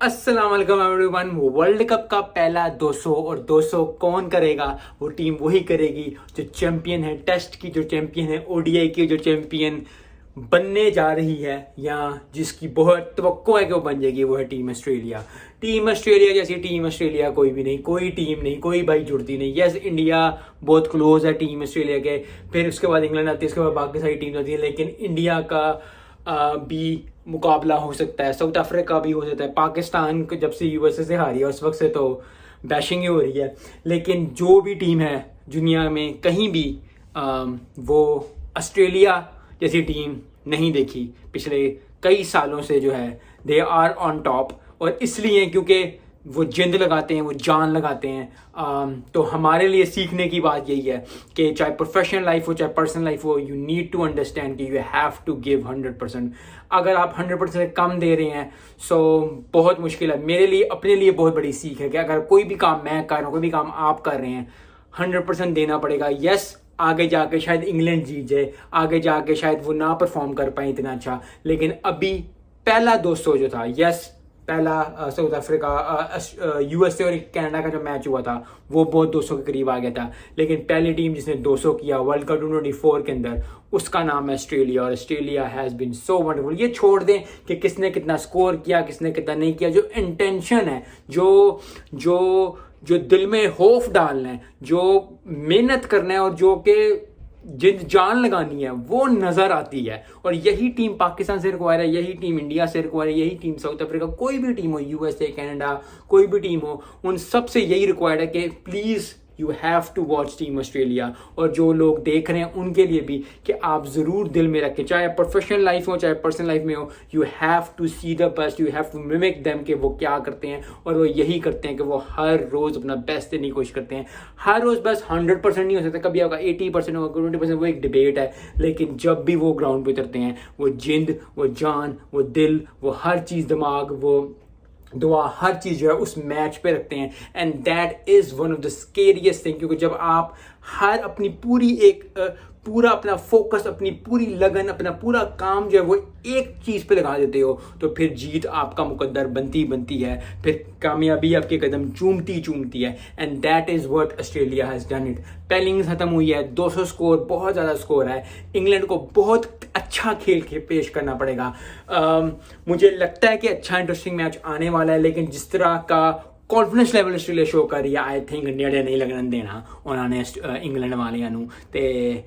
अस्सलाम वालेकुम everyone. World cup का पहला 200 और 200 कौन करेगा? वो टीम वही करेगी जो चैंपियन है, टेस्ट की जो चैंपियन है, ओडीआई की जो चैंपियन बनने जा रही है, या जिसकी बहुत तवक्को है कि वो बन जाएगी, वो है टीम ऑस्ट्रेलिया। टीम ऑस्ट्रेलिया जैसी टीम ऑस्ट्रेलिया कोई भी नहीं, कोई टीम नहीं, कोई भाई जुड़ती नहीं। यस, इंडिया बहुत क्लोज है टीम ऑस्ट्रेलिया के, फिर उसके बाद इंग्लैंड आती है, उसके बाद बाकी सारी टीम आती है, लेकिन इंडिया का भी मुकाबला हो सकता है, साउथ अफ्रीका भी हो सकता है, पाकिस्तान को जब से यूएसए से हारी है उस वक्त से तो बैशिंग ही हो रही है। लेकिन जो भी टीम है दुनिया में कहीं भी वो ऑस्ट्रेलिया जैसी टीम नहीं देखी पिछले कई सालों से, जो है दे आर ऑन टॉप। और इसलिए क्योंकि वो जिंद लगाते हैं, वो जान लगाते हैं। तो हमारे लिए सीखने की बात यही है कि चाहे प्रोफेशनल लाइफ हो चाहे पर्सनल लाइफ हो, यू नीड टू अंडरस्टैंड कि यू हैव टू गिव 100%। अगर आप 100% कम दे रहे हैं सो बहुत मुश्किल है। मेरे लिए, अपने लिए बहुत बड़ी सीख है कि अगर कोई भी काम मैं कर रहा हूँ, कोई भी काम आप कर रहे हैं, 100% देना पड़ेगा। यस, आगे जाके शायद इंग्लैंड जीत जाए, आगे जाके शायद वो ना परफॉर्म कर पाए इतना अच्छा, लेकिन अभी पहला 200 जो था, यस पहला साउथ अफ्रीका यूएसए और कनाडा का जो मैच हुआ था वो बहुत 200 के करीब आ गया था, लेकिन पहली टीम जिसने 200 किया वर्ल्ड कप 2024 के अंदर, उसका नाम है ऑस्ट्रेलिया। और Australia has been so wonderful. ये छोड़ दें कि किसने कितना स्कोर किया, किसने कितना नहीं किया, जो इंटेंशन है, जो जो जो दिल में खौफ डालना है, जो मेहनत करना है और जो कि जिन जान लगानी है, वो नजर आती है। और यही टीम पाकिस्तान से रिक्वायर है, यही टीम इंडिया से रिक्वायर है, यही टीम साउथ अफ्रीका, कोई भी टीम हो, यूएसए, कनाडा, कोई भी टीम हो, उन सबसे यही रिक्वायर्ड है कि please you have to watch team Australia. और जो लोग देख रहे हैं उनके लिए भी कि आप जरूर दिल में रखें, चाहे प्रोफेशनल लाइफ हो चाहे पर्सनल लाइफ में हो, you have to see the best, you have to mimic them कि वो क्या करते हैं। और वो यही करते हैं कि वो हर रोज अपना बेस्ट देने की कोशिश करते हैं। हर रोज बस 100% नहीं हो सकता, कभी आपका 80% होगा, 20%, वो एक डिबेट है। लेकिन जब भी वो ग्राउंड पे उतरते हैं, वो जिंद, वो जान, वो दिल, वो हर चीज, दिमाग, वो दुआ, हर चीज़ जो है उस मैच पे रखते हैं। And that is one of the scariest thing, क्योंकि जब आप हर अपनी पूरी पूरा अपना फोकस, अपनी पूरी लगन, अपना पूरा काम जो है वो एक चीज़ पे लगा देते हो, तो फिर जीत आपका मुकद्दर बनती बनती है, फिर कामयाबी आपके कदम चूमती चूमती है। And that is what Australia has done it. पहली इनिंग्स खत्म हुई है, 200 स्कोर, बहुत ज़्यादा स्कोर है। इंग्लैंड को बहुत अच्छा खेल के पेश करना पड़ेगा। मुझे लगता है कि अच्छा इंटरेस्टिंग मैच आने वाला है, लेकिन जिस तरह का कॉन्फिडेंस लेवल ऑस्ट्रेलिया शो कर रही है, आई थिंक इंडिया ने नहीं लगन देना उन्होंने इंग्लैंड वालियां नूं। ते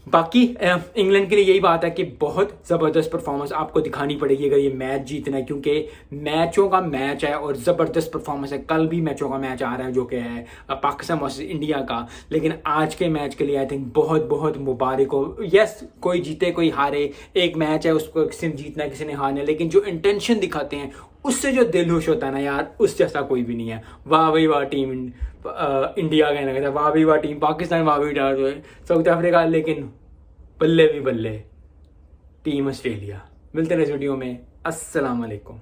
बाकी इंग्लैंड के लिए यही बात है कि बहुत ज़बरदस्त परफॉर्मेंस आपको दिखानी पड़ेगी अगर ये मैच जीतना है, क्योंकि मैचों का मैच है और ज़बरदस्त परफॉर्मेंस है। कल भी मैचों का मैच आ रहा है जो कि है पाकिस्तान वर्सेस इंडिया का, लेकिन आज के मैच के लिए आई थिंक बहुत बहुत मुबारक हो। यस, कोई जीते कोई हारे, एक मैच है, उसको किसी ने जीतना है किसी ने हारना है, लेकिन जो इंटेंशन दिखाते हैं उससे जो दिल खुश होता है ना यार, उस जैसा कोई भी नहीं है। वाह भाई वाह टीम इंडिया, कहना कहता है वाह भाई वाह टीम पाकिस्तान, वाह भाई साउथ अफ्रीका, लेकिन बल्ले भी बल्ले टीम ऑस्ट्रेलिया। मिलते हैं इस वीडियो में। अस्सलाम वालेकुम।